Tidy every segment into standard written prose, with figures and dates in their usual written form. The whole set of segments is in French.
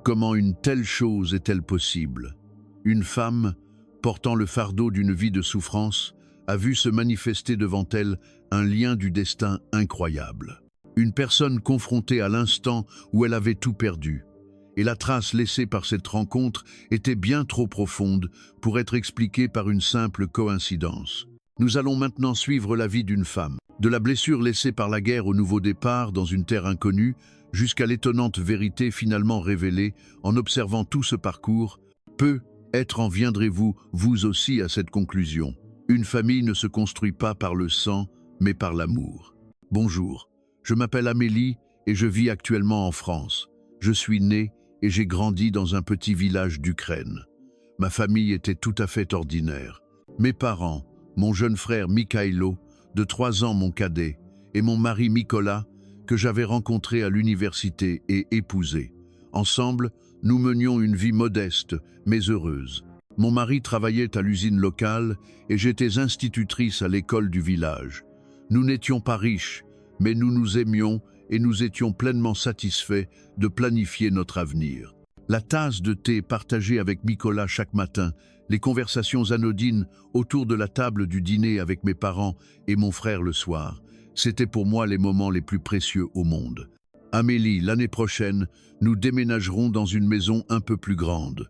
Comment une telle chose est-elle possible? Une femme, portant le fardeau d'une vie de souffrance, a vu se manifester devant elle un lien du destin incroyable. Une personne confrontée à l'instant où elle avait tout perdu. Et la trace laissée par cette rencontre était bien trop profonde pour être expliquée par une simple coïncidence. Nous allons maintenant suivre la vie d'une femme. De la blessure laissée par la guerre au nouveau départ dans une terre inconnue, jusqu'à l'étonnante vérité finalement révélée en observant tout ce parcours, peut-être en viendrez-vous, vous aussi, à cette conclusion. Une famille ne se construit pas par le sang, mais par l'amour. Bonjour, je m'appelle Amélie et je vis actuellement en France. Je suis née et j'ai grandi dans un petit village d'Ukraine. Ma famille était tout à fait ordinaire. Mes parents, mon jeune frère Mikhailo, de 3 ans mon cadet, et mon mari Mikola, que j'avais rencontré à l'université et épousé. Ensemble, nous menions une vie modeste, mais heureuse. Mon mari travaillait à l'usine locale et j'étais institutrice à l'école du village. Nous n'étions pas riches, mais nous nous aimions et nous étions pleinement satisfaits de planifier notre avenir. La tasse de thé partagée avec Mikola chaque matin, les conversations anodines autour de la table du dîner avec mes parents et mon frère le soir, c'était pour moi les moments les plus précieux au monde. Amélie, l'année prochaine, nous déménagerons dans une maison un peu plus grande.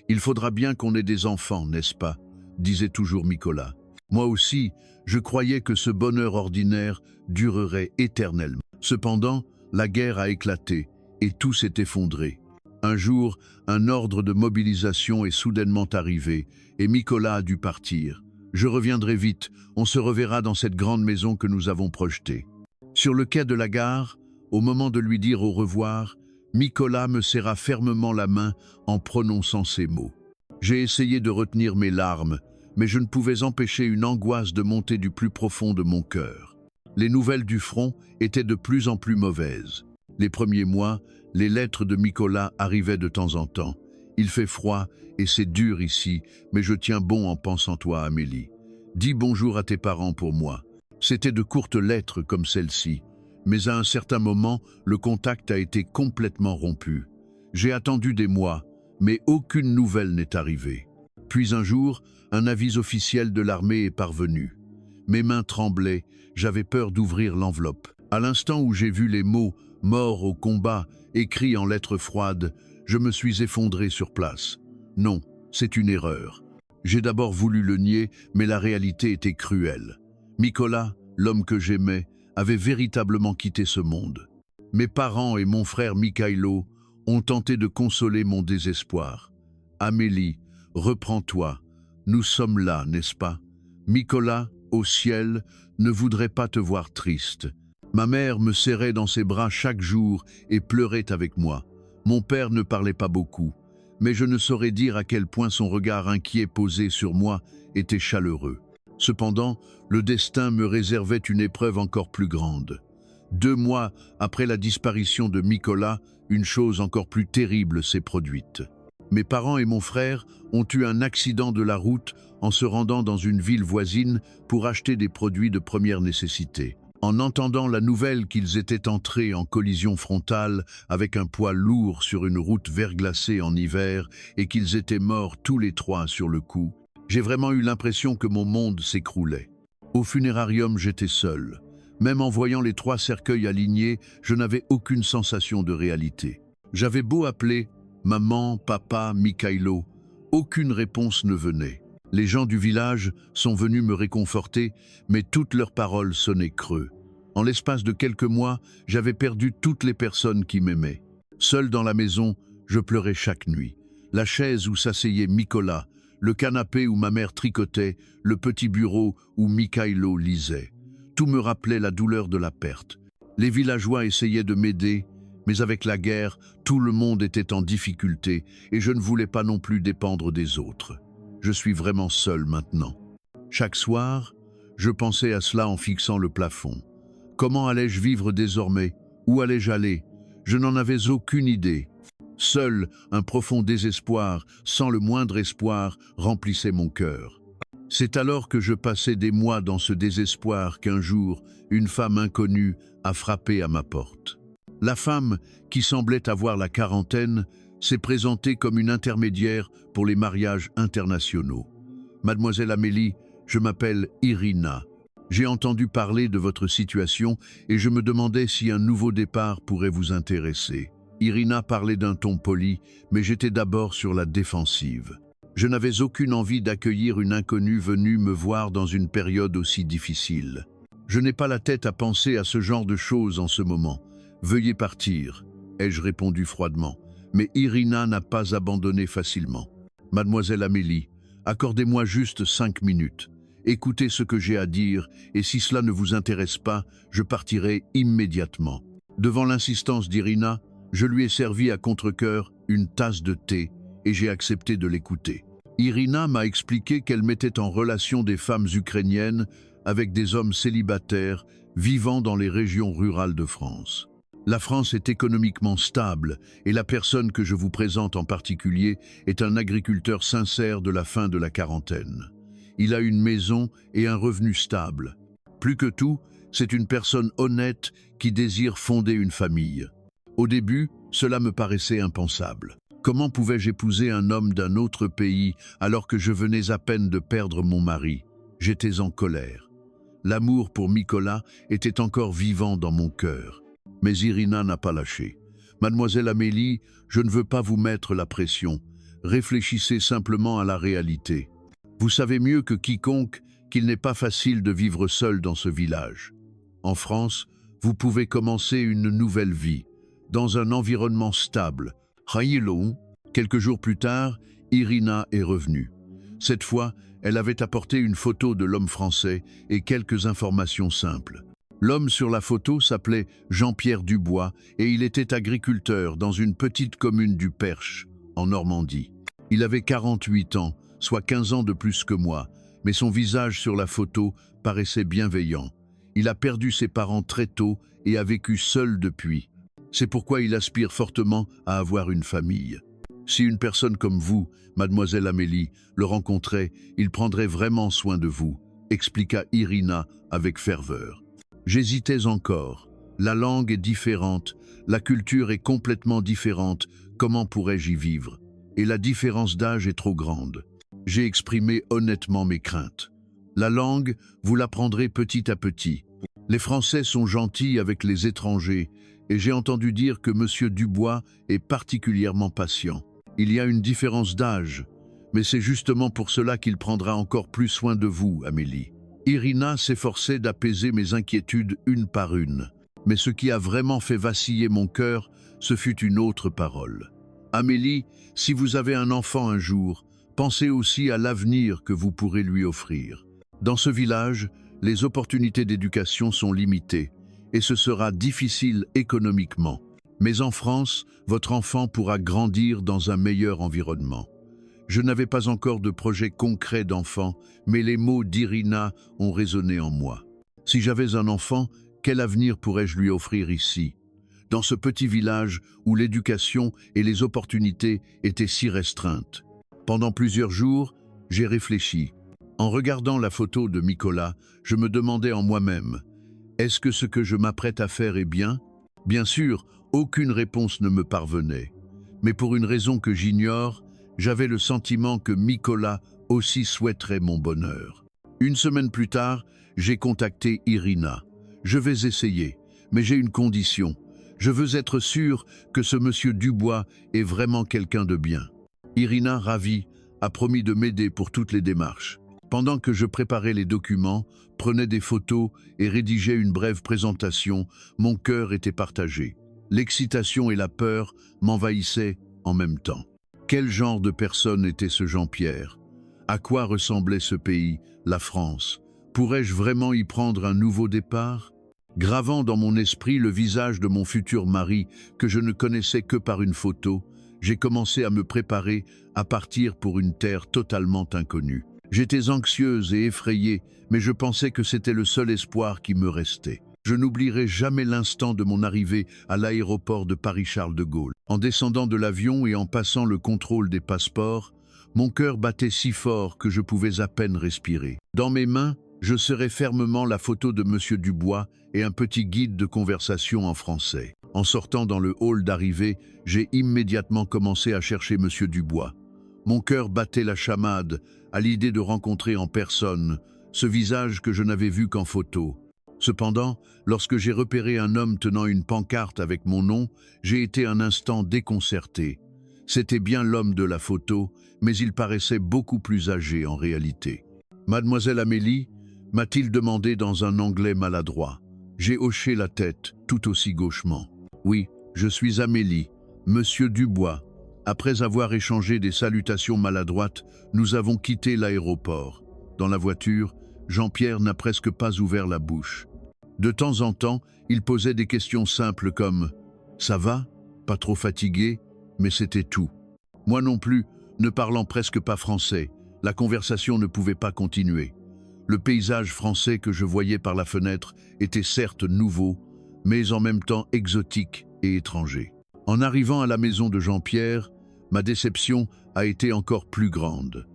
Il faudra bien qu'on ait des enfants, n'est-ce pas? Disait toujours Mikola. Moi aussi, je croyais que ce bonheur ordinaire durerait éternellement. Cependant, la guerre a éclaté et tout s'est effondré. Un jour, un ordre de mobilisation est soudainement arrivé et Mikola a dû partir. Je reviendrai vite, on se reverra dans cette grande maison que nous avons projetée. Sur le quai de la gare, au moment de lui dire au revoir, Mikola me serra fermement la main en prononçant ces mots. J'ai essayé de retenir mes larmes, mais je ne pouvais empêcher une angoisse de monter du plus profond de mon cœur. Les nouvelles du front étaient de plus en plus mauvaises. Les premiers mois, les lettres de Mikola arrivaient de temps en temps. Il fait froid et c'est dur ici, mais je tiens bon en pensant toi, Amélie. Dis bonjour à tes parents pour moi. C'étaient de courtes lettres comme celle-ci, mais à un certain moment, le contact a été complètement rompu. J'ai attendu des mois, mais aucune nouvelle n'est arrivée. Puis un jour, un avis officiel de l'armée est parvenu. Mes mains tremblaient, j'avais peur d'ouvrir l'enveloppe. À l'instant où j'ai vu les mots « mort au combat » écrits en lettres froides, je me suis effondré sur place. Non, c'est une erreur. J'ai d'abord voulu le nier, mais la réalité était cruelle. Mikola, l'homme que j'aimais, avait véritablement quitté ce monde. Mes parents et mon frère Mikhailo ont tenté de consoler mon désespoir. Amélie, reprends-toi. Nous sommes là, n'est-ce pas? Mikola, au ciel, ne voudrait pas te voir triste. Ma mère me serrait dans ses bras chaque jour et pleurait avec moi. Mon père ne parlait pas beaucoup, mais je ne saurais dire à quel point son regard inquiet posé sur moi était chaleureux. Cependant, le destin me réservait une épreuve encore plus grande. 2 mois après la disparition de Mikola, une chose encore plus terrible s'est produite. Mes parents et mon frère ont eu un accident de la route en se rendant dans une ville voisine pour acheter des produits de première nécessité. En entendant la nouvelle qu'ils étaient entrés en collision frontale avec un poids lourd sur une route verglacée en hiver et qu'ils étaient morts tous les 3 sur le coup, j'ai vraiment eu l'impression que mon monde s'écroulait. Au funérarium, j'étais seul. Même en voyant les 3 cercueils alignés, je n'avais aucune sensation de réalité. J'avais beau appeler maman, papa, Mikhailo, aucune réponse ne venait. Les gens du village sont venus me réconforter, mais toutes leurs paroles sonnaient creux. En l'espace de quelques mois, j'avais perdu toutes les personnes qui m'aimaient. Seul dans la maison, je pleurais chaque nuit. La chaise où s'asseyait Mikola, le canapé où ma mère tricotait, le petit bureau où Mikhailo lisait. Tout me rappelait la douleur de la perte. Les villageois essayaient de m'aider, mais avec la guerre, tout le monde était en difficulté et je ne voulais pas non plus dépendre des autres. Je suis vraiment seul maintenant. Chaque soir, je pensais à cela en fixant le plafond. Comment allais-je vivre désormais? Où allais-je aller? Je n'en avais aucune idée. Seul un profond désespoir, sans le moindre espoir, remplissait mon cœur. C'est alors que je passais des mois dans ce désespoir qu'un jour, une femme inconnue a frappé à ma porte. La femme, qui semblait avoir la quarantaine, s'est présentée comme une intermédiaire pour les mariages internationaux. Mademoiselle Amélie, je m'appelle Irina. J'ai entendu parler de votre situation et je me demandais si un nouveau départ pourrait vous intéresser. Irina parlait d'un ton poli, mais j'étais d'abord sur la défensive. Je n'avais aucune envie d'accueillir une inconnue venue me voir dans une période aussi difficile. Je n'ai pas la tête à penser à ce genre de choses en ce moment. Veuillez partir, ai-je répondu froidement. Mais Irina n'a pas abandonné facilement. Mademoiselle Amélie, accordez-moi juste 5 minutes. Écoutez ce que j'ai à dire et si cela ne vous intéresse pas, je partirai immédiatement. Devant l'insistance d'Irina, je lui ai servi à contre-cœur une tasse de thé et j'ai accepté de l'écouter. Irina m'a expliqué qu'elle mettait en relation des femmes ukrainiennes avec des hommes célibataires vivant dans les régions rurales de France. La France est économiquement stable et la personne que je vous présente en particulier est un agriculteur sincère de la fin de la quarantaine. Il a une maison et un revenu stable. Plus que tout, c'est une personne honnête qui désire fonder une famille. Au début, cela me paraissait impensable. Comment pouvais-je épouser un homme d'un autre pays alors que je venais à peine de perdre mon mari? J'étais en colère. L'amour pour Mikola était encore vivant dans mon cœur. Mais Irina n'a pas lâché. Mademoiselle Amélie, je ne veux pas vous mettre la pression. Réfléchissez simplement à la réalité. Vous savez mieux que quiconque qu'il n'est pas facile de vivre seul dans ce village. En France, vous pouvez commencer une nouvelle vie, dans un environnement stable. Quelques jours plus tard, Irina est revenue. Cette fois, elle avait apporté une photo de l'homme français et quelques informations simples. L'homme sur la photo s'appelait Jean-Pierre Dubois et il était agriculteur dans une petite commune du Perche, en Normandie. Il avait 48 ans, soit 15 ans de plus que moi, mais son visage sur la photo paraissait bienveillant. Il a perdu ses parents très tôt et a vécu seul depuis. C'est pourquoi il aspire fortement à avoir une famille. Si une personne comme vous, mademoiselle Amélie, le rencontrait, il prendrait vraiment soin de vous, expliqua Irina avec ferveur. J'hésitais encore. La langue est différente, la culture est complètement différente, comment pourrais-je y vivre? Et la différence d'âge est trop grande. J'ai exprimé honnêtement mes craintes. La langue, vous l'apprendrez petit à petit. Les Français sont gentils avec les étrangers et j'ai entendu dire que M. Dubois est particulièrement patient. Il y a une différence d'âge, mais c'est justement pour cela qu'il prendra encore plus soin de vous, Amélie. Irina s'efforçait d'apaiser mes inquiétudes une par une, mais ce qui a vraiment fait vaciller mon cœur, ce fut une autre parole. Amélie, si vous avez un enfant un jour, pensez aussi à l'avenir que vous pourrez lui offrir. Dans ce village, les opportunités d'éducation sont limitées et ce sera difficile économiquement. Mais en France, votre enfant pourra grandir dans un meilleur environnement. Je n'avais pas encore de projet concret d'enfant, mais les mots d'Irina ont résonné en moi. Si j'avais un enfant, quel avenir pourrais-je lui offrir ici, dans ce petit village où l'éducation et les opportunités étaient si restreintes? Pendant plusieurs jours, j'ai réfléchi. En regardant la photo de Mikola, je me demandais en moi-même, est-ce que ce que je m'apprête à faire est bien? Bien sûr, aucune réponse ne me parvenait. Mais pour une raison que j'ignore, j'avais le sentiment que Mikola aussi souhaiterait mon bonheur. Une semaine plus tard, j'ai contacté Irina. Je vais essayer, mais j'ai une condition. Je veux être sûr que ce monsieur Dubois est vraiment quelqu'un de bien. Irina, ravie, a promis de m'aider pour toutes les démarches. Pendant que je préparais les documents, prenais des photos et rédigeais une brève présentation, mon cœur était partagé. L'excitation et la peur m'envahissaient en même temps. Quel genre de personne était ce Jean-Pierre? À quoi ressemblait ce pays, la France? Pourrais-je vraiment y prendre un nouveau départ? Gravant dans mon esprit le visage de mon futur mari, que je ne connaissais que par une photo, j'ai commencé à me préparer à partir pour une terre totalement inconnue. J'étais anxieuse et effrayée, mais je pensais que c'était le seul espoir qui me restait. Je n'oublierai jamais l'instant de mon arrivée à l'aéroport de Paris-Charles de Gaulle. En descendant de l'avion et en passant le contrôle des passeports, mon cœur battait si fort que je pouvais à peine respirer. Dans mes mains, Je serrai fermement la photo de Monsieur Dubois et un petit guide de conversation en français. En sortant dans le hall d'arrivée, j'ai immédiatement commencé à chercher Monsieur Dubois. Mon cœur battait la chamade à l'idée de rencontrer en personne ce visage que je n'avais vu qu'en photo. Cependant, lorsque j'ai repéré un homme tenant une pancarte avec mon nom, j'ai été un instant déconcerté. C'était bien l'homme de la photo, mais il paraissait beaucoup plus âgé en réalité. « Mademoiselle Amélie ?» m'a-t-il demandé dans un anglais maladroit. J'ai hoché la tête, tout aussi gauchement. « Oui, je suis Amélie, Monsieur Dubois. » Après avoir échangé des salutations maladroites, nous avons quitté l'aéroport. Dans la voiture, Jean-Pierre n'a presque pas ouvert la bouche. De temps en temps, il posait des questions simples comme « Ça va ? Pas trop fatigué ?» Mais c'était tout. Moi non plus, ne parlant presque pas français, la conversation ne pouvait pas continuer. Le paysage français que je voyais par la fenêtre était certes nouveau, mais en même temps exotique et étranger. En arrivant à la maison de Jean-Pierre, ma déception a été encore plus grande.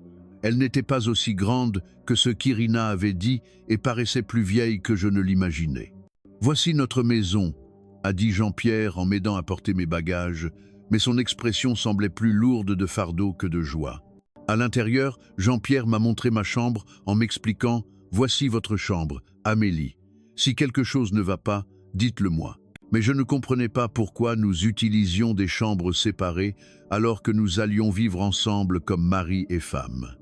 Elle n'était pas aussi grande que ce qu'Irina avait dit et paraissait plus vieille que je ne l'imaginais. « Voici notre maison », a dit Jean-Pierre en m'aidant à porter mes bagages, mais son expression semblait plus lourde de fardeau que de joie. À l'intérieur, Jean-Pierre m'a montré ma chambre en m'expliquant « Voici votre chambre, Amélie. Si quelque chose ne va pas, dites-le moi. » Mais je ne comprenais pas pourquoi nous utilisions des chambres séparées alors que nous allions vivre ensemble comme mari et femme.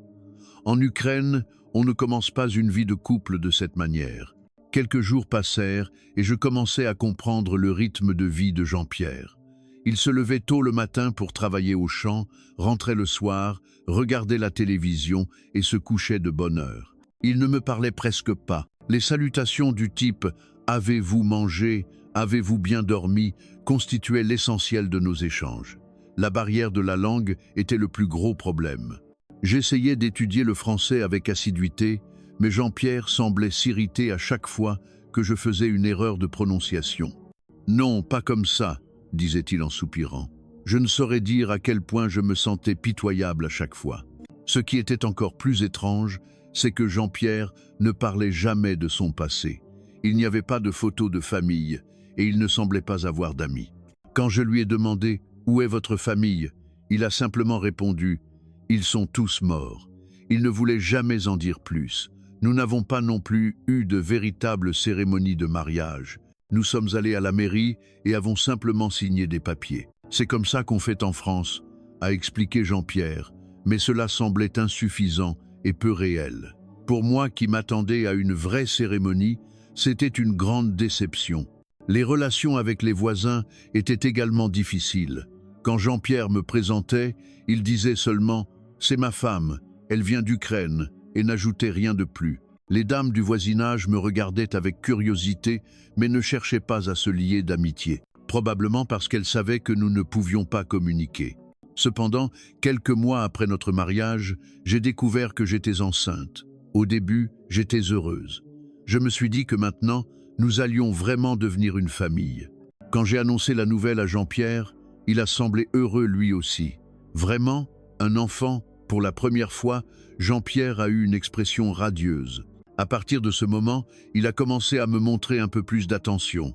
En Ukraine, on ne commence pas une vie de couple de cette manière. Quelques jours passèrent et je commençais à comprendre le rythme de vie de Jean-Pierre. Il se levait tôt le matin pour travailler au champ, rentrait le soir, regardait la télévision et se couchait de bonne heure. Il ne me parlait presque pas. Les salutations du type « Avez-vous mangé ? Avez-vous bien dormi ?» constituaient l'essentiel de nos échanges. La barrière de la langue était le plus gros problème. J'essayais d'étudier le français avec assiduité, mais Jean-Pierre semblait s'irriter à chaque fois que je faisais une erreur de prononciation. « Non, pas comme ça », disait-il en soupirant. Je ne saurais dire à quel point je me sentais pitoyable à chaque fois. Ce qui était encore plus étrange, c'est que Jean-Pierre ne parlait jamais de son passé. Il n'y avait pas de photos de famille et il ne semblait pas avoir d'amis. Quand je lui ai demandé « Où est votre famille ?», il a simplement répondu « Ils sont tous morts ». Il ne voulait jamais en dire plus. Nous n'avons pas non plus eu de véritable cérémonie de mariage. Nous sommes allés à la mairie et avons simplement signé des papiers. C'est comme ça qu'on fait en France, a expliqué Jean-Pierre, mais cela semblait insuffisant et peu réel. Pour moi qui m'attendais à une vraie cérémonie, c'était une grande déception. Les relations avec les voisins étaient également difficiles. Quand Jean-Pierre me présentait, il disait seulement « C'est ma femme, elle vient d'Ukraine » et n'ajoutait rien de plus. Les dames du voisinage me regardaient avec curiosité, mais ne cherchaient pas à se lier d'amitié, probablement parce qu'elles savaient que nous ne pouvions pas communiquer. Cependant, quelques mois après notre mariage, j'ai découvert que j'étais enceinte. Au début, j'étais heureuse. Je me suis dit que maintenant, nous allions vraiment devenir une famille. Quand j'ai annoncé la nouvelle à Jean-Pierre, il a semblé heureux lui aussi. Vraiment, un enfant, pour la première fois, Jean-Pierre a eu une expression radieuse. À partir de ce moment, il a commencé à me montrer un peu plus d'attention.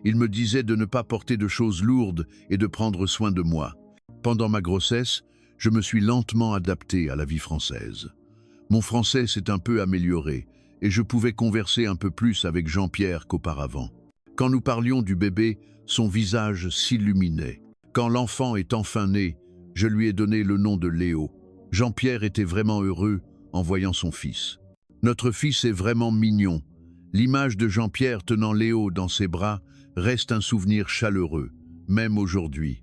Il me disait de ne pas porter de choses lourdes et de prendre soin de moi. Pendant ma grossesse, je me suis lentement adapté à la vie française. Mon français s'est un peu amélioré et je pouvais converser un peu plus avec Jean-Pierre qu'auparavant. Quand nous parlions du bébé, son visage s'illuminait. Quand l'enfant est enfin né, je lui ai donné le nom de Léo. Jean-Pierre était vraiment heureux en voyant son fils. Notre fils est vraiment mignon. L'image de Jean-Pierre tenant Léo dans ses bras reste un souvenir chaleureux, même aujourd'hui.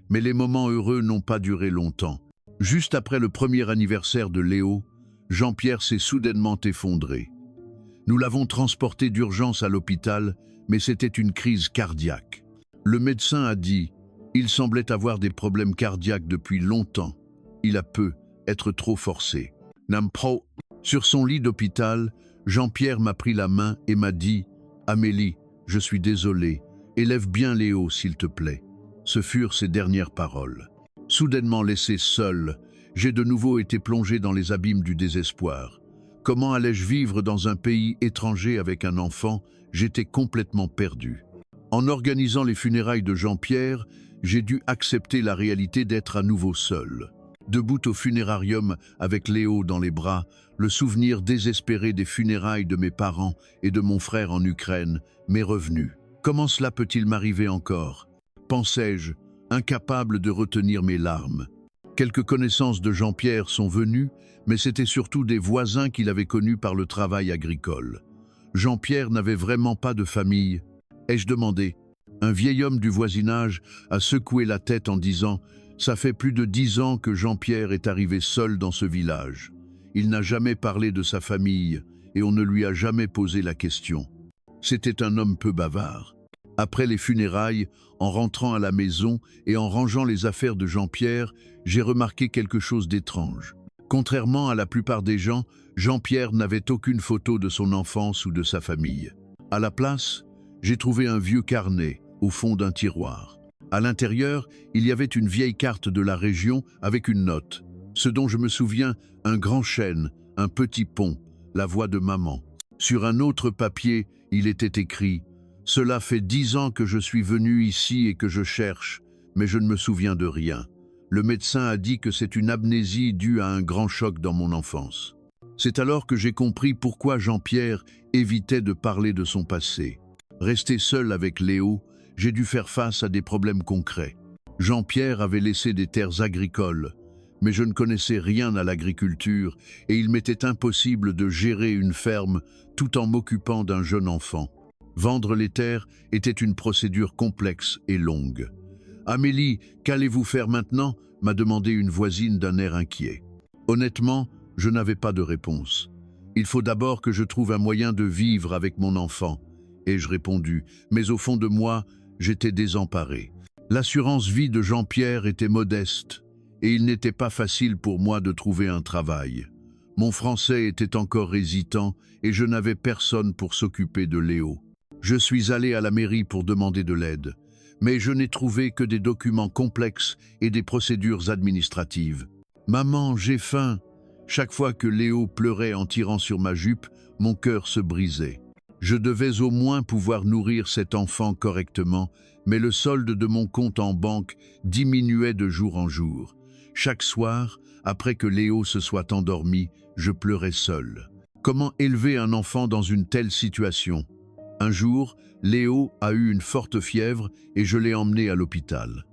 Mais les moments heureux n'ont pas duré longtemps. Juste après le premier anniversaire de Léo, Jean-Pierre s'est soudainement effondré. Nous l'avons transporté d'urgence à l'hôpital, mais c'était une crise cardiaque. Le médecin a dit « Il semblait avoir des problèmes cardiaques depuis longtemps. Il a pu être trop forcé. » Sur son lit d'hôpital, Jean-Pierre m'a pris la main et m'a dit « Amélie, je suis désolé. Élève bien Léo, s'il te plaît. » Ce furent ses dernières paroles. Soudainement laissé seul, j'ai de nouveau été plongé dans les abîmes du désespoir. Comment allais-je vivre dans un pays étranger avec un enfant? J'étais complètement perdu. En organisant les funérailles de Jean-Pierre, j'ai dû accepter la réalité d'être à nouveau seul. Debout au funérarium avec Léo dans les bras, le souvenir désespéré des funérailles de mes parents et de mon frère en Ukraine m'est revenu. Comment cela peut-il m'arriver encore? Pensais-je, incapable de retenir mes larmes. Quelques connaissances de Jean-Pierre sont venues, mais c'était surtout des voisins qu'il avait connus par le travail agricole. Jean-Pierre n'avait vraiment pas de famille. Ai-je demandé? Un vieil homme du voisinage a secoué la tête en disant « Ça fait plus de 10 ans que Jean-Pierre est arrivé seul dans ce village. Il n'a jamais parlé de sa famille et on ne lui a jamais posé la question. C'était un homme peu bavard. » Après les funérailles, en rentrant à la maison et en rangeant les affaires de Jean-Pierre, j'ai remarqué quelque chose d'étrange. Contrairement à la plupart des gens, Jean-Pierre n'avait aucune photo de son enfance ou de sa famille. À la place, j'ai trouvé un vieux carnet au fond d'un tiroir. À l'intérieur, il y avait une vieille carte de la région avec une note. Ce dont je me souviens, un grand chêne, un petit pont, la voix de maman. Sur un autre papier, il était écrit « Cela fait 10 ans que je suis venu ici et que je cherche, mais je ne me souviens de rien. Le médecin a dit que c'est une amnésie due à un grand choc dans mon enfance. » C'est alors que j'ai compris pourquoi Jean-Pierre évitait de parler de son passé. Resté seul avec Léo, j'ai dû faire face à des problèmes concrets. Jean-Pierre avait laissé des terres agricoles, mais je ne connaissais rien à l'agriculture et il m'était impossible de gérer une ferme tout en m'occupant d'un jeune enfant. Vendre les terres était une procédure complexe et longue. « Amélie, qu'allez-vous faire maintenant ?» m'a demandé une voisine d'un air inquiet. Honnêtement, je n'avais pas de réponse. « Il faut d'abord que je trouve un moyen de vivre avec mon enfant. » ai-je répondu, mais au fond de moi, j'étais désemparé. L'assurance vie de Jean-Pierre était modeste et il n'était pas facile pour moi de trouver un travail. Mon français était encore hésitant et je n'avais personne pour s'occuper de Léo. Je suis allé à la mairie pour demander de l'aide, mais je n'ai trouvé que des documents complexes et des procédures administratives. « Maman, j'ai faim !» Chaque fois que Léo pleurait en tirant sur ma jupe, mon cœur se brisait. Je devais au moins pouvoir nourrir cet enfant correctement, mais le solde de mon compte en banque diminuait de jour en jour. Chaque soir, après que Léo se soit endormi, je pleurais seul. Comment élever un enfant dans une telle situation? Un jour, Léo a eu une forte fièvre et je l'ai emmené à l'hôpital.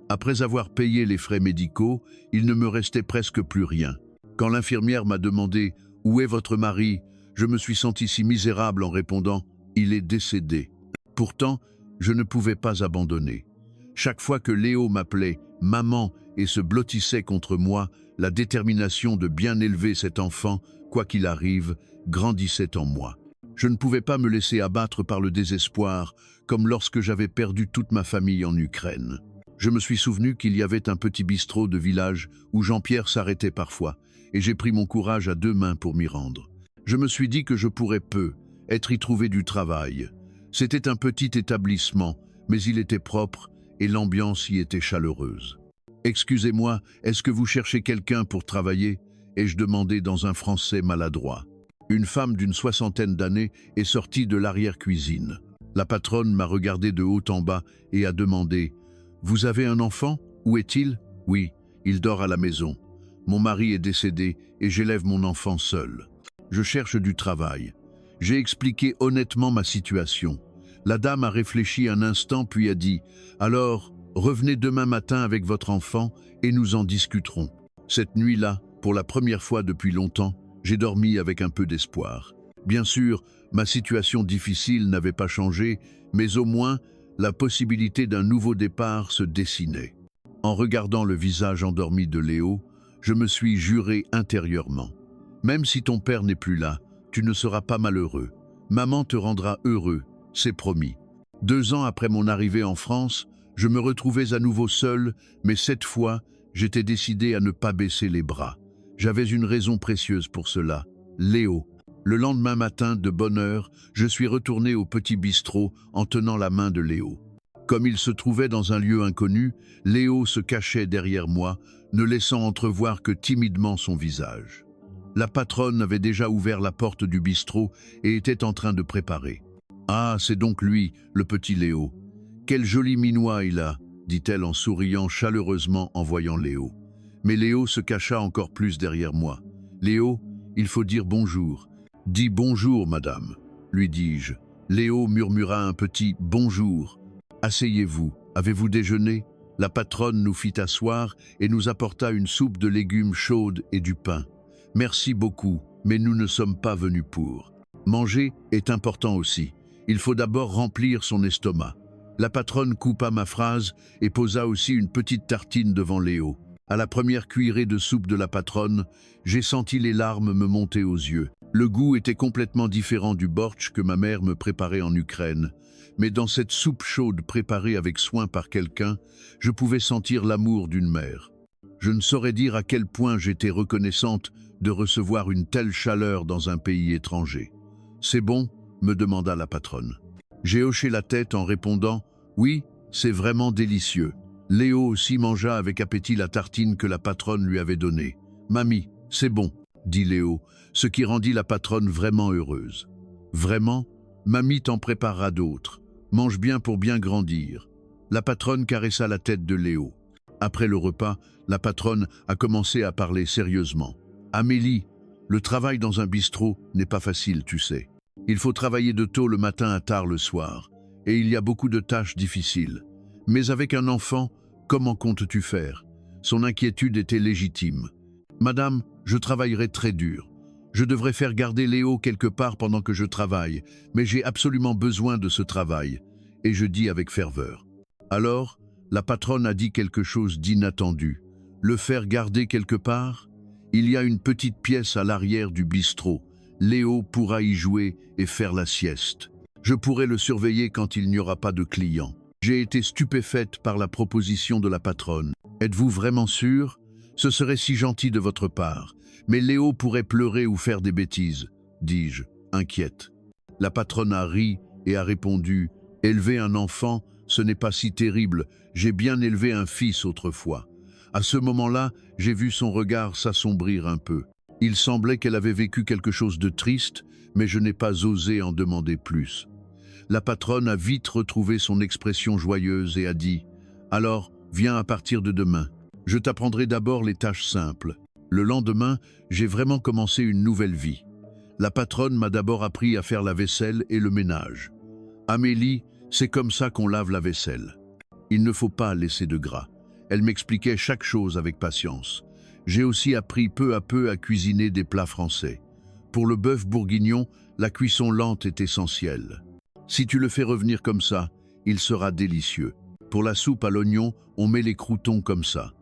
Après avoir payé les frais médicaux, il ne me restait presque plus rien. Quand l'infirmière m'a demandé « Où est votre mari ?» je me suis senti si misérable en répondant « Il est décédé ». Pourtant, je ne pouvais pas abandonner. Chaque fois que Léo m'appelait « Maman » et se blottissait contre moi, la détermination de bien élever cet enfant, quoi qu'il arrive, grandissait en moi. Je ne pouvais pas me laisser abattre par le désespoir, comme lorsque j'avais perdu toute ma famille en Ukraine. Je me suis souvenu qu'il y avait un petit bistrot de village où Jean-Pierre s'arrêtait parfois, et j'ai pris mon courage à 2 mains pour m'y rendre. Je me suis dit que je pourrais y trouver du travail. C'était un petit établissement, mais il était propre et l'ambiance y était chaleureuse. « Excusez-moi, est-ce que vous cherchez quelqu'un pour travailler ?» ai-je demandé dans un français maladroit. Une femme d'une 60aine d'années est sortie de l'arrière-cuisine. La patronne m'a regardé de haut en bas et a demandé « Vous avez un enfant? Où est-il ?»« Oui, il dort à la maison. Mon mari est décédé et j'élève mon enfant seul. Je cherche du travail. » J'ai expliqué honnêtement ma situation. La dame a réfléchi un instant puis a dit « Alors, revenez demain matin avec votre enfant et nous en discuterons. » Cette nuit-là, pour la première fois depuis longtemps, j'ai dormi avec un peu d'espoir. Bien sûr, ma situation difficile n'avait pas changé, mais au moins, la possibilité d'un nouveau départ se dessinait. En regardant le visage endormi de Léo, je me suis juré intérieurement. Même si ton père n'est plus là, tu ne seras pas malheureux. Maman te rendra heureux, c'est promis. 2 ans après mon arrivée en France, je me retrouvais à nouveau seul, mais cette fois, j'étais décidé à ne pas baisser les bras. J'avais une raison précieuse pour cela, Léo. Le lendemain matin, de bonne heure, je suis retourné au petit bistrot en tenant la main de Léo. Comme il se trouvait dans un lieu inconnu, Léo se cachait derrière moi, ne laissant entrevoir que timidement son visage. La patronne avait déjà ouvert la porte du bistrot et était en train de préparer. « Ah, c'est donc lui, le petit Léo. Quel joli minois il a !» dit-elle en souriant chaleureusement en voyant Léo. Mais Léo se cacha encore plus derrière moi. « Léo, il faut dire bonjour. »« Dis bonjour, madame, » lui dis-je. Léo murmura un petit « bonjour ». « Asseyez-vous, avez-vous déjeuné ?» La patronne nous fit asseoir et nous apporta une soupe de légumes chaude et du pain. « Merci beaucoup, mais nous ne sommes pas venus pour. » Manger est important aussi. Il faut d'abord remplir son estomac. La patronne coupa ma phrase et posa aussi une petite tartine devant Léo. À la première cuillerée de soupe de la patronne, j'ai senti les larmes me monter aux yeux. Le goût était complètement différent du bortsch que ma mère me préparait en Ukraine. Mais dans cette soupe chaude préparée avec soin par quelqu'un, je pouvais sentir l'amour d'une mère. Je ne saurais dire à quel point j'étais reconnaissante de recevoir une telle chaleur dans un pays étranger. « C'est bon ?» me demanda la patronne. J'ai hoché la tête en répondant « Oui, c'est vraiment délicieux ». Léo aussi mangea avec appétit la tartine que la patronne lui avait donnée. « Mamie, c'est bon », dit Léo, ce qui rendit la patronne vraiment heureuse. « Vraiment ? Mamie t'en préparera d'autres. Mange bien pour bien grandir. » La patronne caressa la tête de Léo. Après le repas, la patronne a commencé à parler sérieusement. « Amélie, le travail dans un bistrot n'est pas facile, tu sais. Il faut travailler de tôt le matin à tard le soir, et il y a beaucoup de tâches difficiles. Mais avec un enfant, comment comptes-tu faire ?» Son inquiétude était légitime. « Madame, je travaillerai très dur. Je devrais faire garder Léo quelque part pendant que je travaille, mais j'ai absolument besoin de ce travail. » Et je dis avec ferveur. Alors, la patronne a dit quelque chose d'inattendu. « Le faire garder quelque part ? Il y a une petite pièce à l'arrière du bistrot. Léo pourra y jouer et faire la sieste. Je pourrai le surveiller quand il n'y aura pas de clients. » J'ai été stupéfaite par la proposition de la patronne. « Êtes-vous vraiment sûr ? Ce serait si gentil de votre part. Mais Léo pourrait pleurer ou faire des bêtises, » dis-je, inquiète. La patronne a ri et a répondu « Élever un enfant, ce n'est pas si terrible. J'ai bien élevé un fils autrefois. » À ce moment-là, j'ai vu son regard s'assombrir un peu. Il semblait qu'elle avait vécu quelque chose de triste, mais je n'ai pas osé en demander plus. La patronne a vite retrouvé son expression joyeuse et a dit « Alors, viens à partir de demain. Je t'apprendrai d'abord les tâches simples. » Le lendemain, j'ai vraiment commencé une nouvelle vie. La patronne m'a d'abord appris à faire la vaisselle et le ménage. « Amélie, c'est comme ça qu'on lave la vaisselle. Il ne faut pas laisser de gras. » Elle m'expliquait chaque chose avec patience. J'ai aussi appris peu à peu à cuisiner des plats français. Pour le bœuf bourguignon, la cuisson lente est essentielle. Si tu le fais revenir comme ça, il sera délicieux. Pour la soupe à l'oignon, on met les croûtons comme ça.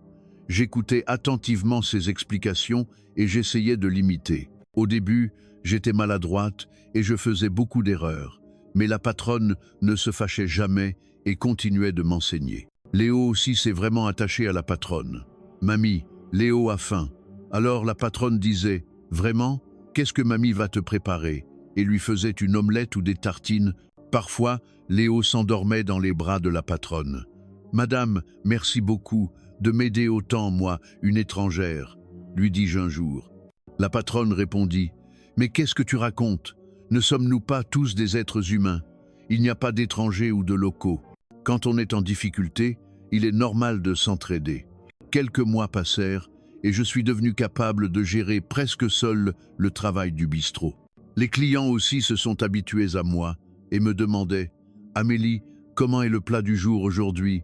J'écoutais attentivement ses explications et j'essayais de l'imiter. Au début, j'étais maladroite et je faisais beaucoup d'erreurs. Mais la patronne ne se fâchait jamais et continuait de m'enseigner. Léo aussi s'est vraiment attaché à la patronne. « Mamie, Léo a faim. » Alors la patronne disait « Vraiment ? Qu'est-ce que mamie va te préparer ?» et lui faisait une omelette ou des tartines. Parfois, Léo s'endormait dans les bras de la patronne. « Madame, merci beaucoup de m'aider autant, moi, une étrangère, » lui dis-je un jour. La patronne répondit « Mais qu'est-ce que tu racontes? Ne sommes-nous pas tous des êtres humains? Il n'y a pas d'étrangers ou de locaux. Quand on est en difficulté, il est normal de s'entraider. » Quelques mois passèrent et je suis devenu capable de gérer presque seul le travail du bistrot. Les clients aussi se sont habitués à moi et me demandaient « Amélie, comment est le plat du jour aujourd'hui ?»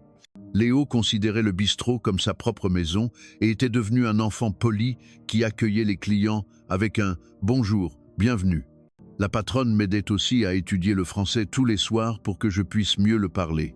Léo considérait le bistrot comme sa propre maison et était devenu un enfant poli qui accueillait les clients avec un « bonjour, bienvenue ». La patronne m'aidait aussi à étudier le français tous les soirs pour que je puisse mieux le parler.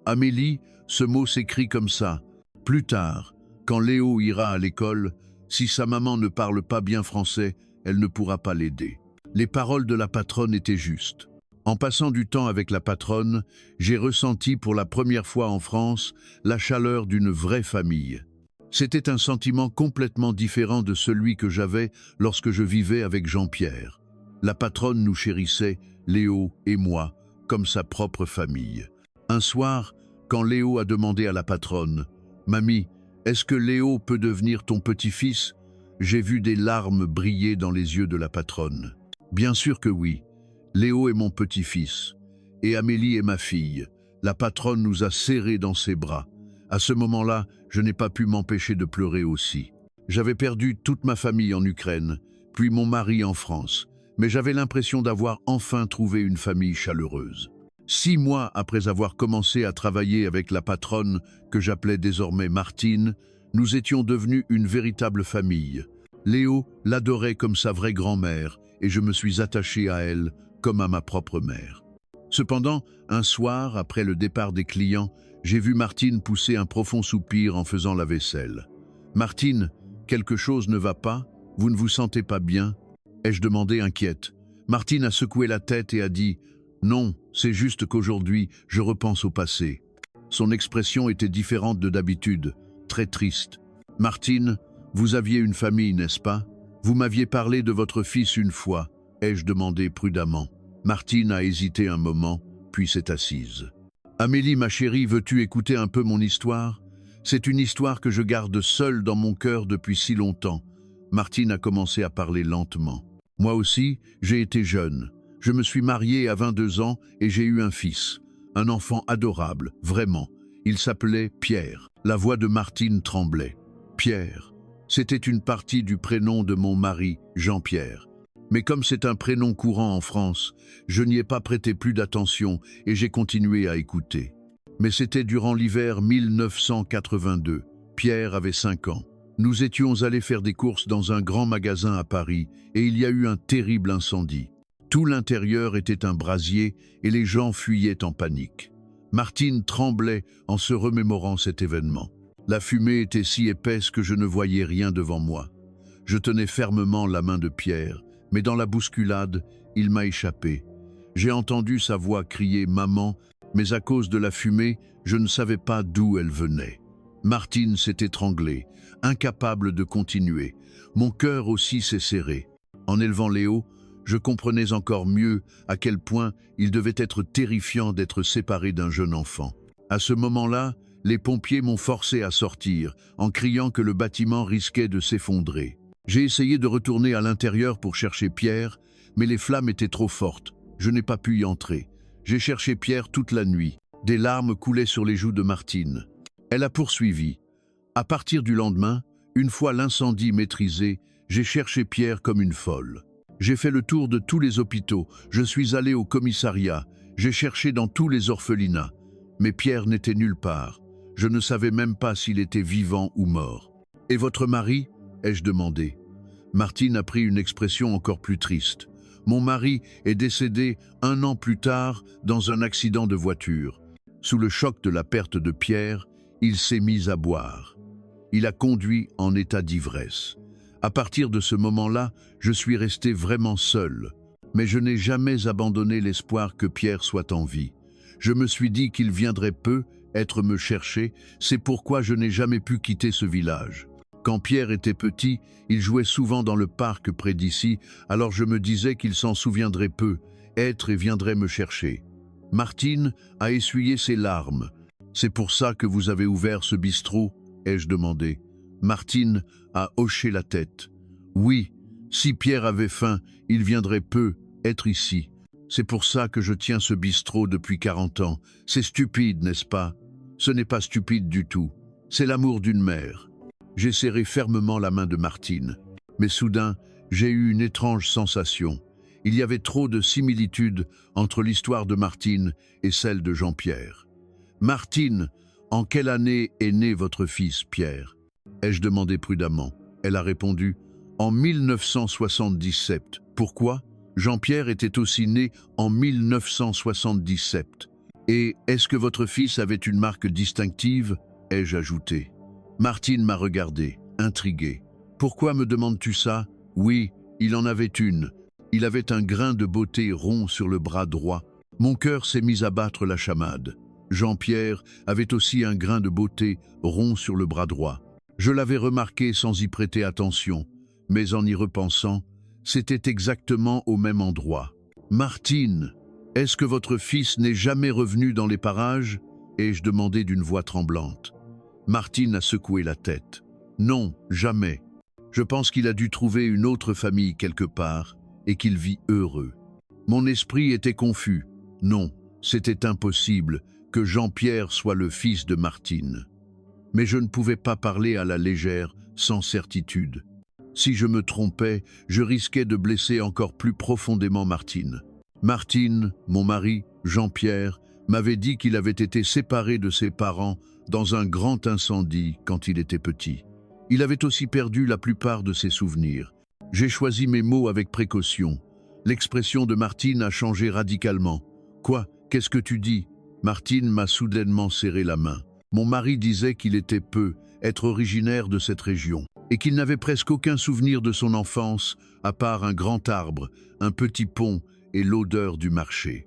Amélie, ce mot s'écrit comme ça. Plus tard, quand Léo ira à l'école, si sa maman ne parle pas bien français, elle ne pourra pas l'aider. Les paroles de la patronne étaient justes. En passant du temps avec la patronne, j'ai ressenti pour la première fois en France la chaleur d'une vraie famille. C'était un sentiment complètement différent de celui que j'avais lorsque je vivais avec Jean-Pierre. La patronne nous chérissait, Léo et moi, comme sa propre famille. Un soir, quand Léo a demandé à la patronne « Mamie, est-ce que Léo peut devenir ton petit-fils ?» J'ai vu des larmes briller dans les yeux de la patronne. Bien sûr que oui. Léo est mon petit-fils. Et Amélie est ma fille. La patronne nous a serrés dans ses bras. À ce moment-là, je n'ai pas pu m'empêcher de pleurer aussi. J'avais perdu toute ma famille en Ukraine, puis mon mari en France. Mais j'avais l'impression d'avoir enfin trouvé une famille chaleureuse. 6 mois après avoir commencé à travailler avec la patronne, que j'appelais désormais Martine, nous étions devenus une véritable famille. Léo l'adorait comme sa vraie grand-mère et je me suis attaché à elle comme à ma propre mère. Cependant, un soir, après le départ des clients, j'ai vu Martine pousser un profond soupir en faisant la vaisselle. « Martine, quelque chose ne va pas? Vous ne vous sentez pas bien ?» ai-je demandé inquiète. Martine a secoué la tête et a dit « Non, c'est juste qu'aujourd'hui, je repense au passé. » Son expression était différente de d'habitude, très triste. « Martine, vous aviez une famille, n'est-ce pas? Vous m'aviez parlé de votre fils une fois, ai-je demandé prudemment. Martine a hésité un moment, puis s'est assise. « Amélie, ma chérie, veux-tu écouter un peu mon histoire? C'est une histoire que je garde seule dans mon cœur depuis si longtemps. » Martine a commencé à parler lentement. « Moi aussi, j'ai été jeune. Je me suis mariée à 22 ans et j'ai eu un fils. Un enfant adorable, vraiment. Il s'appelait Pierre. » La voix de Martine tremblait. Pierre. C'était une partie du prénom de mon mari, Jean-Pierre. Mais comme c'est un prénom courant en France, je n'y ai pas prêté plus d'attention et j'ai continué à écouter. Mais c'était durant l'hiver 1982. Pierre avait 5 ans. Nous étions allés faire des courses dans un grand magasin à Paris et il y a eu un terrible incendie. Tout l'intérieur était un brasier et les gens fuyaient en panique. Martine tremblait en se remémorant cet événement. La fumée était si épaisse que je ne voyais rien devant moi. Je tenais fermement la main de Pierre, mais dans la bousculade, il m'a échappé. J'ai entendu sa voix crier « Maman », mais à cause de la fumée, je ne savais pas d'où elle venait. Martine s'est étranglée, incapable de continuer. Mon cœur aussi s'est serré. En élevant Léo, je comprenais encore mieux à quel point il devait être terrifiant d'être séparé d'un jeune enfant. À ce moment-là, les pompiers m'ont forcé à sortir, en criant que le bâtiment risquait de s'effondrer. J'ai essayé de retourner à l'intérieur pour chercher Pierre, mais les flammes étaient trop fortes. Je n'ai pas pu y entrer. J'ai cherché Pierre toute la nuit. Des larmes coulaient sur les joues de Martine. Elle a poursuivi. À partir du lendemain, une fois l'incendie maîtrisé, j'ai cherché Pierre comme une folle. J'ai fait le tour de tous les hôpitaux, je suis allé au commissariat, j'ai cherché dans tous les orphelinats. Mais Pierre n'était nulle part. Je ne savais même pas s'il était vivant ou mort. « Et votre mari ?» ai-je demandé. Martine a pris une expression encore plus triste. « Mon mari est décédé 1 an plus tard dans un accident de voiture. Sous le choc de la perte de Pierre, il s'est mis à boire. Il a conduit en état d'ivresse. À partir de ce moment-là, je suis resté vraiment seul. Mais je n'ai jamais abandonné l'espoir que Pierre soit en vie. Je me suis dit qu'il viendrait peu être me chercher, c'est pourquoi je n'ai jamais pu quitter ce village. Quand Pierre était petit, il jouait souvent dans le parc près d'ici, alors je me disais qu'il s'en souviendrait peu, être et viendrait me chercher. Martine a essuyé ses larmes. « C'est pour ça que vous avez ouvert ce bistrot ?» ai-je demandé. Martine a hoché la tête. « Oui, si Pierre avait faim, il viendrait peu être ici. C'est pour ça que je tiens ce bistrot depuis 40 ans. C'est stupide, n'est-ce pas? Ce n'est pas stupide du tout. C'est l'amour d'une mère. » J'ai serré fermement la main de Martine. Mais soudain, j'ai eu une étrange sensation. Il y avait trop de similitudes entre l'histoire de Martine et celle de Jean-Pierre. « Martine, en quelle année est né votre fils Pierre ?» ai-je demandé prudemment. Elle a répondu « En 1977. » Pourquoi? Jean-Pierre était aussi né en 1977. « Et est-ce que votre fils avait une marque distinctive ?» ai-je ajouté. Martine m'a regardé, intriguée. « Pourquoi me demandes-tu ça? Oui, il en avait une. Il avait un grain de beauté rond sur le bras droit. » Mon cœur s'est mis à battre la chamade. Jean-Pierre avait aussi un grain de beauté rond sur le bras droit. Je l'avais remarqué sans y prêter attention, mais en y repensant, c'était exactement au même endroit. « Martine, est-ce que votre fils n'est jamais revenu dans les parages ?» ai-je demandé d'une voix tremblante. Martine a secoué la tête. « Non, jamais. Je pense qu'il a dû trouver une autre famille quelque part et qu'il vit heureux. Mon esprit était confus. Non, c'était impossible que Jean-Pierre soit le fils de Martine. Mais je ne pouvais pas parler à la légère, sans certitude. Si je me trompais, je risquais de blesser encore plus profondément Martine. Martine, mon mari, Jean-Pierre, m'avait dit qu'il avait été séparé de ses parents dans un grand incendie quand il était petit. Il avait aussi perdu la plupart de ses souvenirs. J'ai choisi mes mots avec précaution. L'expression de Martine a changé radicalement. « Quoi? Qu'est-ce que tu dis ?» Martine m'a soudainement serré la main. Mon mari disait qu'il était peu, être originaire de cette région, et qu'il n'avait presque aucun souvenir de son enfance, à part un grand arbre, un petit pont et l'odeur du marché.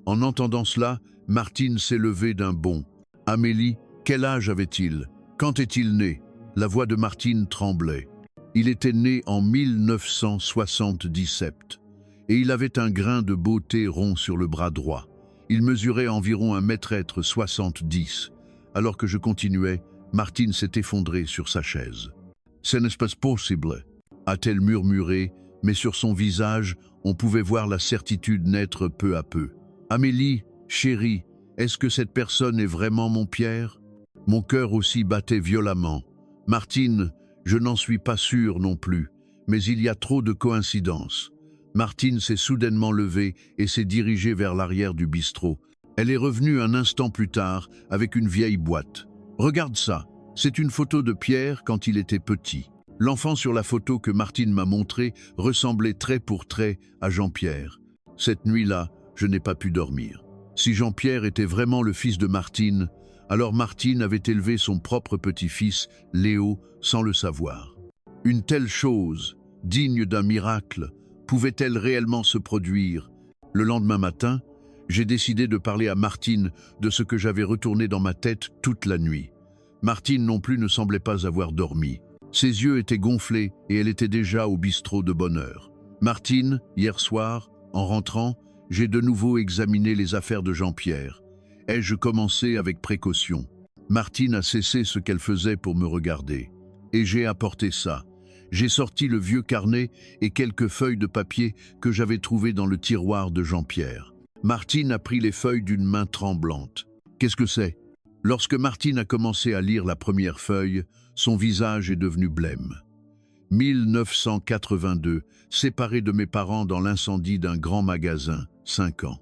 En entendant cela, Martine s'est levée d'un bond. « Amélie, quel âge avait-il? Quand est-il né ?» La voix de Martine tremblait. Il était né en 1977 et il avait un grain de beauté rond sur le bras droit. Il mesurait environ 1,70 m. Alors que je continuais, Martine s'est effondrée sur sa chaise. « Ce n'est pas possible », a-t-elle murmuré, mais sur son visage, on pouvait voir la certitude naître peu à peu. « Amélie, chérie, est-ce que cette personne est vraiment mon Pierre ?» Mon cœur aussi battait violemment. « Martine, je n'en suis pas sûr non plus, mais il y a trop de coïncidences. » Martine s'est soudainement levée et s'est dirigée vers l'arrière du bistrot. Elle est revenue un instant plus tard avec une vieille boîte. « Regarde ça, c'est une photo de Pierre quand il était petit. » L'enfant sur la photo que Martine m'a montrée ressemblait trait pour trait à Jean-Pierre. Cette nuit-là, je n'ai pas pu dormir. Si Jean-Pierre était vraiment le fils de Martine, alors Martine avait élevé son propre petit-fils, Léo, sans le savoir. Une telle chose, digne d'un miracle, pouvait-elle réellement se produire? Le lendemain matin, j'ai décidé de parler à Martine de ce que j'avais retourné dans ma tête toute la nuit. Martine non plus ne semblait pas avoir dormi. Ses yeux étaient gonflés et elle était déjà au bistrot de bonne heure. « Martine, hier soir, en rentrant, j'ai de nouveau examiné les affaires de Jean-Pierre. Ai-je commencé avec précaution? » Martine a cessé ce qu'elle faisait pour me regarder. Et j'ai apporté ça. J'ai sorti le vieux carnet et quelques feuilles de papier que j'avais trouvées dans le tiroir de Jean-Pierre. Martine a pris les feuilles d'une main tremblante. « Qu'est-ce que c'est ?» Lorsque Martine a commencé à lire la première feuille, son visage est devenu blême. 1982, séparé de mes parents dans l'incendie d'un grand magasin, 5 ans.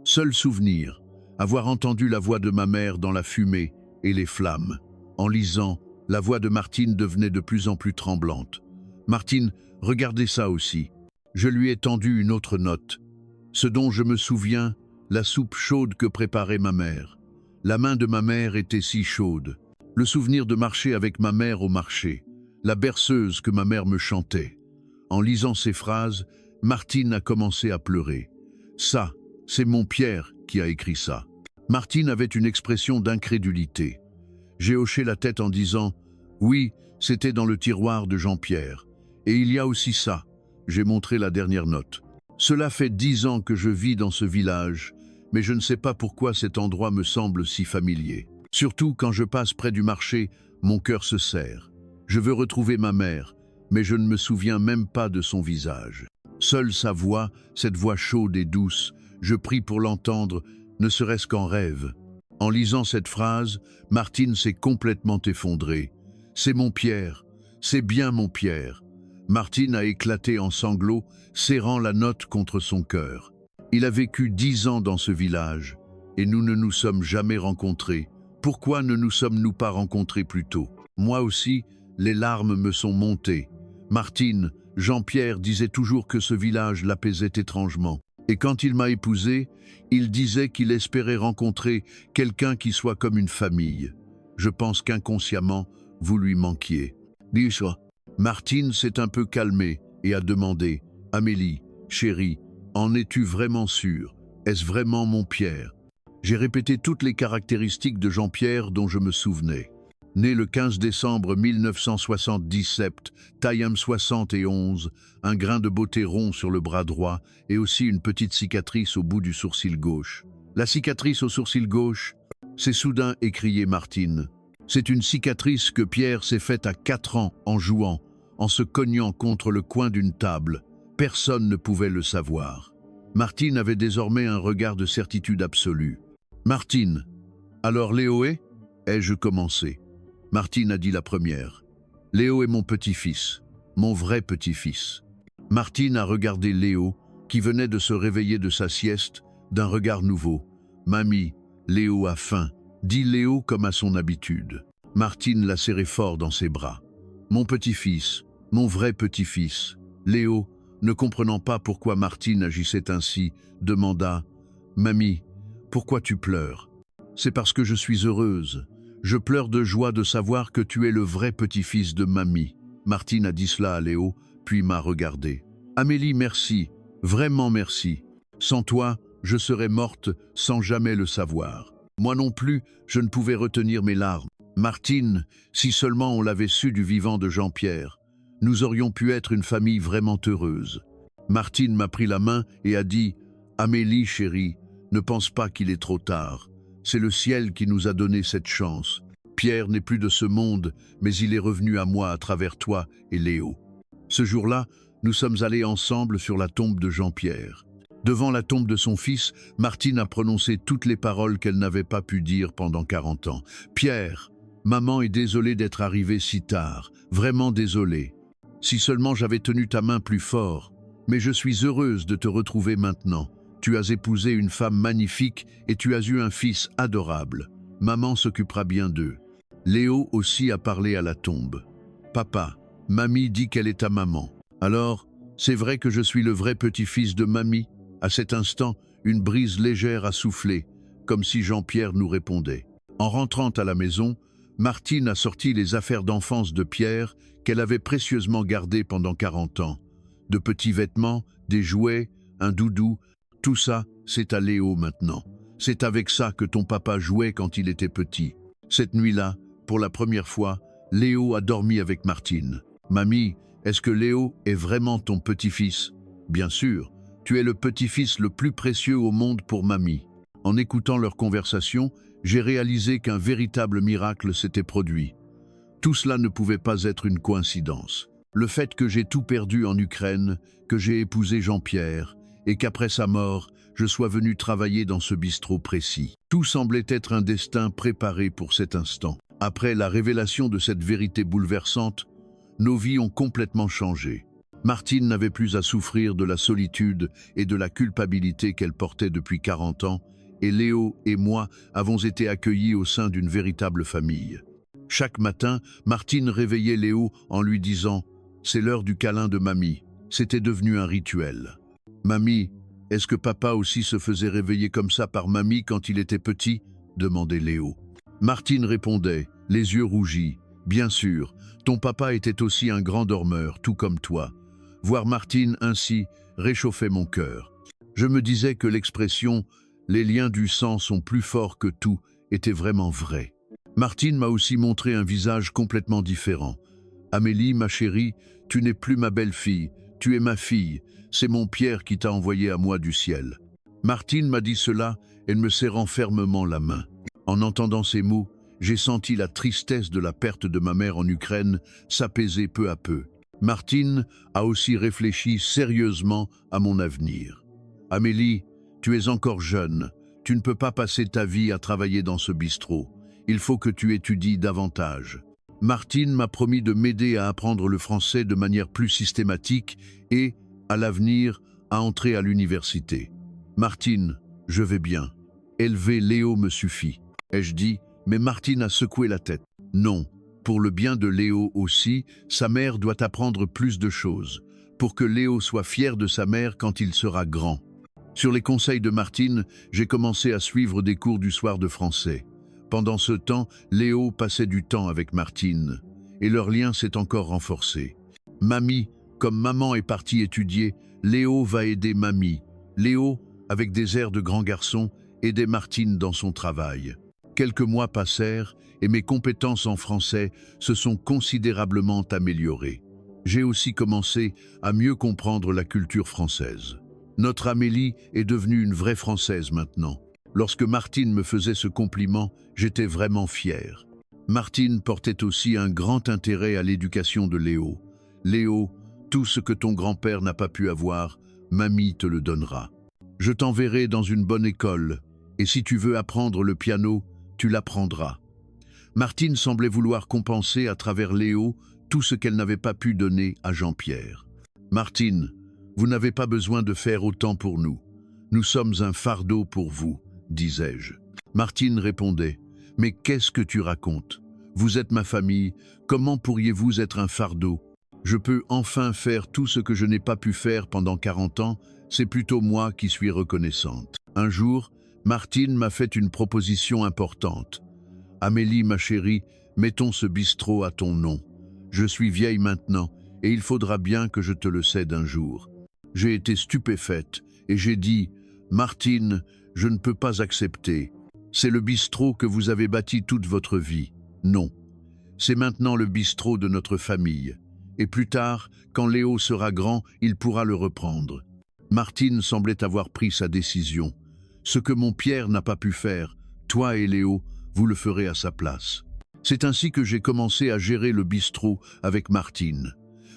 Seul souvenir, avoir entendu la voix de ma mère dans la fumée et les flammes. En lisant, la voix de Martine devenait de plus en plus tremblante. « Martine, regardez ça aussi. » Je lui ai tendu une autre note. Ce dont je me souviens, la soupe chaude que préparait ma mère. La main de ma mère était si chaude. Le souvenir de marcher avec ma mère au marché. La berceuse que ma mère me chantait. En lisant ces phrases, Martine a commencé à pleurer. « Ça, c'est mon Pierre qui a écrit ça. » Martine avait une expression d'incrédulité. J'ai hoché la tête en disant « Oui, c'était dans le tiroir de Jean-Pierre. Et il y a aussi ça. » J'ai montré la dernière note. « Cela fait 10 ans que je vis dans ce village, mais je ne sais pas pourquoi cet endroit me semble si familier. Surtout quand je passe près du marché, mon cœur se serre. Je veux retrouver ma mère, mais je ne me souviens même pas de son visage. Seule sa voix, cette voix chaude et douce, je prie pour l'entendre, ne serait-ce qu'en rêve. » En lisant cette phrase, Martine s'est complètement effondrée. « C'est mon Pierre, c'est bien mon Pierre. » Martine a éclaté en sanglots, serrant la note contre son cœur. Il a vécu 10 ans dans ce village, et nous ne nous sommes jamais rencontrés. Pourquoi ne nous sommes-nous pas rencontrés plus tôt? Moi aussi, les larmes me sont montées. Martine, Jean-Pierre disait toujours que ce village l'apaisait étrangement. Et quand il m'a épousé, il disait qu'il espérait rencontrer quelqu'un qui soit comme une famille. Je pense qu'inconsciemment, vous lui manquiez. Dis-moi. Martine s'est un peu calmée et a demandé « Amélie, chérie, en es-tu vraiment sûre? Est-ce vraiment mon Pierre ?» J'ai répété toutes les caractéristiques de Jean-Pierre dont je me souvenais. Né le 15 décembre 1977, taille 1,71 m, un grain de beauté rond sur le bras droit et aussi une petite cicatrice au bout du sourcil gauche. La cicatrice au sourcil gauche, c'est soudain écrié Martine. C'est une cicatrice que Pierre s'est faite à 4 ans en jouant, en se cognant contre le coin d'une table. Personne ne pouvait le savoir. Martine avait désormais un regard de certitude absolue. « Martine, alors Léo est ?» ai-je commencé. Martine a dit la première. « Léo est mon petit-fils, mon vrai petit-fils. » Martine a regardé Léo, qui venait de se réveiller de sa sieste, d'un regard nouveau. « Mamie, Léo a faim », dit Léo comme à son habitude. Martine l'a serré fort dans ses bras. « Mon petit-fils, mon vrai petit-fils. » Léo, ne comprenant pas pourquoi Martine agissait ainsi, demanda « Mamie, pourquoi tu pleures ?»« C'est parce que je suis heureuse. Je pleure de joie de savoir que tu es le vrai petit-fils de Mamie. » Martine a dit cela à Léo, puis m'a regardé. « Amélie, merci, vraiment merci. Sans toi, je serais morte sans jamais le savoir. » Moi non plus, je ne pouvais retenir mes larmes. Martine, si seulement on l'avait su du vivant de Jean-Pierre, nous aurions pu être une famille vraiment heureuse. Martine m'a pris la main et a dit « Amélie, chérie, ne pense pas qu'il est trop tard. C'est le ciel qui nous a donné cette chance. Pierre n'est plus de ce monde, mais il est revenu à moi à travers toi et Léo. » Ce jour-là, nous sommes allés ensemble sur la tombe de Jean-Pierre. Devant la tombe de son fils, Martine a prononcé toutes les paroles qu'elle n'avait pas pu dire pendant 40 ans. « Pierre, maman est désolée d'être arrivée si tard, vraiment désolée. Si seulement j'avais tenu ta main plus fort. Mais je suis heureuse de te retrouver maintenant. Tu as épousé une femme magnifique et tu as eu un fils adorable. Maman s'occupera bien d'eux. » Léo aussi a parlé à la tombe. « Papa, mamie dit qu'elle est ta maman. Alors, c'est vrai que je suis le vrai petit-fils de mamie ?» À cet instant, une brise légère a soufflé, comme si Jean-Pierre nous répondait. En rentrant à la maison, Martine a sorti les affaires d'enfance de Pierre qu'elle avait précieusement gardées pendant 40 ans. De petits vêtements, des jouets, un doudou, tout ça, c'est à Léo maintenant. C'est avec ça que ton papa jouait quand il était petit. Cette nuit-là, pour la première fois, Léo a dormi avec Martine. « Mamie, est-ce que Léo est vraiment ton petit-fils ?»« Bien sûr, tu es le petit-fils le plus précieux au monde pour mamie. » En écoutant leur conversation, j'ai réalisé qu'un véritable miracle s'était produit. Tout cela ne pouvait pas être une coïncidence. Le fait que j'ai tout perdu en Ukraine, que j'ai épousé Jean-Pierre, et qu'après sa mort, je sois venu travailler dans ce bistrot précis. Tout semblait être un destin préparé pour cet instant. Après la révélation de cette vérité bouleversante, nos vies ont complètement changé. Martine n'avait plus à souffrir de la solitude et de la culpabilité qu'elle portait depuis 40 ans, et Léo et moi avons été accueillis au sein d'une véritable famille. Chaque matin, Martine réveillait Léo en lui disant « C'est l'heure du câlin de mamie ». C'était devenu un rituel. « Mamie, est-ce que papa aussi se faisait réveiller comme ça par mamie quand il était petit ?» demandait Léo. Martine répondait, les yeux rougis « Bien sûr, ton papa était aussi un grand dormeur, tout comme toi. » Voir Martine ainsi réchauffait mon cœur. Je me disais que l'expression « les liens du sang sont plus forts que tout » était vraiment vraie. Martine m'a aussi montré un visage complètement différent. « Amélie, ma chérie, tu n'es plus ma belle-fille, tu es ma fille. C'est mon Pierre qui t'a envoyé à moi du ciel. » Martine m'a dit cela et me serrant fermement la main. En entendant ces mots, j'ai senti la tristesse de la perte de ma mère en Ukraine s'apaiser peu à peu. Martine a aussi réfléchi sérieusement à mon avenir. « Amélie, tu es encore jeune. Tu ne peux pas passer ta vie à travailler dans ce bistrot. Il faut que tu étudies davantage. » Martine m'a promis de m'aider à apprendre le français de manière plus systématique et, à l'avenir, à entrer à l'université. « Martine, je vais bien. Élever Léo me suffit. » ai-je dit, mais Martine a secoué la tête. « Non. Pour le bien de Léo aussi, sa mère doit apprendre plus de choses, pour que Léo soit fier de sa mère quand il sera grand. » Sur les conseils de Martine, j'ai commencé à suivre des cours du soir de français. Pendant ce temps, Léo passait du temps avec Martine, et leur lien s'est encore renforcé. Mamie, comme maman est partie étudier, Léo va aider mamie. Léo, avec des airs de grand garçon, aidait Martine dans son travail. Quelques mois passèrent, et mes compétences en français se sont considérablement améliorées. J'ai aussi commencé à mieux comprendre la culture française. Notre Amélie est devenue une vraie Française maintenant. Lorsque Martine me faisait ce compliment, j'étais vraiment fier. Martine portait aussi un grand intérêt à l'éducation de Léo. Léo, tout ce que ton grand-père n'a pas pu avoir, mamie te le donnera. Je t'enverrai dans une bonne école, et si tu veux apprendre le piano, tu l'apprendras. » Martine semblait vouloir compenser à travers Léo tout ce qu'elle n'avait pas pu donner à Jean-Pierre. « Martine, vous n'avez pas besoin de faire autant pour nous. Nous sommes un fardeau pour vous, disais-je. » Martine répondait, « Mais qu'est-ce que tu racontes? Vous êtes ma famille, comment pourriez-vous être un fardeau? Je peux enfin faire tout ce que je n'ai pas pu faire pendant 40 ans, c'est plutôt moi qui suis reconnaissante. » Un jour, Martine m'a fait une proposition importante. « Amélie, ma chérie, mettons ce bistrot à ton nom. Je suis vieille maintenant, et il faudra bien que je te le cède un jour. » J'ai été stupéfaite, et j'ai dit, « Martine, je ne peux pas accepter. C'est le bistrot que vous avez bâti toute votre vie. Non. C'est maintenant le bistrot de notre famille. Et plus tard, quand Léo sera grand, il pourra le reprendre. » Martine semblait avoir pris sa décision. « Ce que mon Pierre n'a pas pu faire, toi et Léo, vous le ferez à sa place. » C'est ainsi que j'ai commencé à gérer le bistrot avec Martine.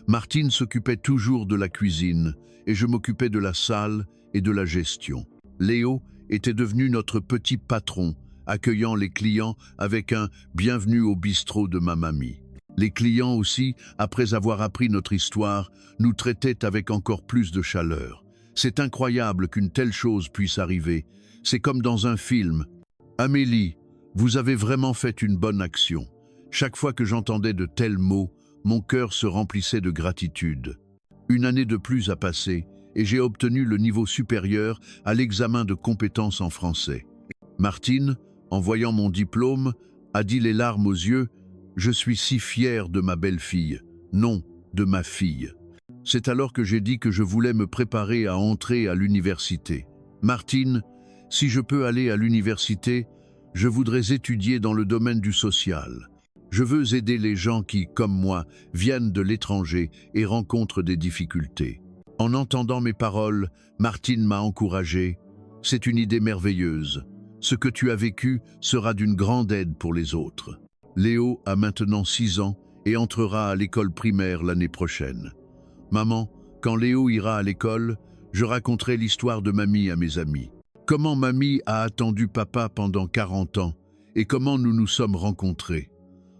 Martine s'occupait toujours de la cuisine, et je m'occupais de la salle et de la gestion. Léo était devenu notre petit patron, accueillant les clients avec un « bienvenue au bistrot de ma mamie ». Les clients aussi, après avoir appris notre histoire, nous traitaient avec encore plus de chaleur. C'est incroyable qu'une telle chose puisse arriver. C'est comme dans un film. « Amélie, vous avez vraiment fait une bonne action. » Chaque fois que j'entendais de tels mots, mon cœur se remplissait de gratitude. Une année de plus a passé et j'ai obtenu le niveau supérieur à l'examen de compétences en français. Martine, en voyant mon diplôme, a dit les larmes aux yeux, « Je suis si fière de ma belle-fille, non, de ma fille. » C'est alors que j'ai dit que je voulais me préparer à entrer à l'université. « Martine, si je peux aller à l'université, je voudrais étudier dans le domaine du social. Je veux aider les gens qui, comme moi, viennent de l'étranger et rencontrent des difficultés. » En entendant mes paroles, Martine m'a encouragé. « C'est une idée merveilleuse. Ce que tu as vécu sera d'une grande aide pour les autres. » Léo a maintenant 6 ans et entrera à l'école primaire l'année prochaine. « Maman, quand Léo ira à l'école, je raconterai l'histoire de mamie à mes amis. Comment mamie a attendu papa pendant 40 ans et comment nous nous sommes rencontrés. »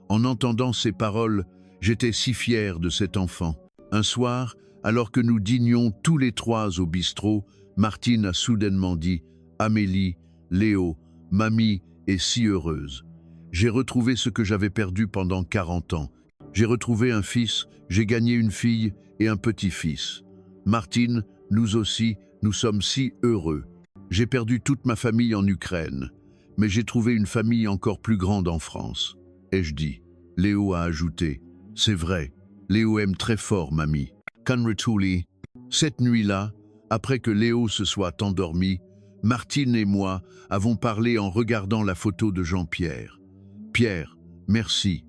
En entendant ces paroles, j'étais si fier de cet enfant. Un soir, alors que nous dînions tous les 3 au bistrot, Martine a soudainement dit « Amélie, Léo, mamie est si heureuse. J'ai retrouvé ce que j'avais perdu pendant 40 ans. J'ai retrouvé un fils, j'ai gagné une fille et un petit-fils. Martine, nous aussi, nous sommes si heureux. J'ai perdu toute ma famille en Ukraine, mais j'ai trouvé une famille encore plus grande en France. » Ai-je dit. Léo a ajouté, « C'est vrai, Léo aime très fort mamie. » Kanretuli. Cette nuit-là, après que Léo se soit endormi, Martine et moi avons parlé en regardant la photo de Jean-Pierre. « Pierre, merci.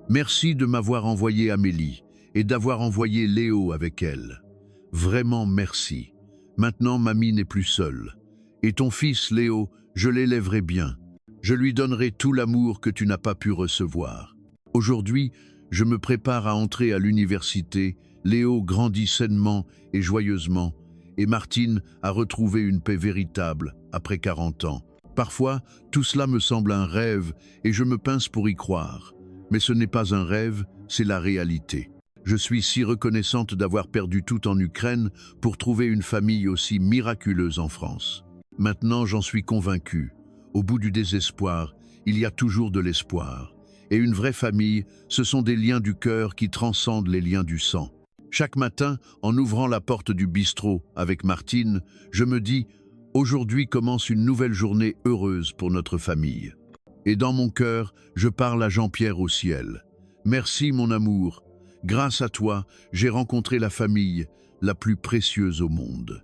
Merci de m'avoir envoyé Amélie et d'avoir envoyé Léo avec elle. Vraiment merci. Maintenant mamie n'est plus seule. Et ton fils Léo, je l'élèverai bien. Je lui donnerai tout l'amour que tu n'as pas pu recevoir. Aujourd'hui, je me prépare à entrer à l'université. Léo grandit sainement et joyeusement, et Martine a retrouvé une paix véritable après 40 ans. Parfois, tout cela me semble un rêve et je me pince pour y croire. Mais ce n'est pas un rêve, c'est la réalité. Je suis si reconnaissante d'avoir perdu tout en Ukraine pour trouver une famille aussi miraculeuse en France. Maintenant, j'en suis convaincue. Au bout du désespoir, il y a toujours de l'espoir. Et une vraie famille, ce sont des liens du cœur qui transcendent les liens du sang. Chaque matin, en ouvrant la porte du bistrot avec Martine, je me dis « Aujourd'hui commence une nouvelle journée heureuse pour notre famille. » Et dans mon cœur, je parle à Jean-Pierre au ciel. « Merci mon amour. Grâce à toi, j'ai rencontré la famille la plus précieuse au monde. »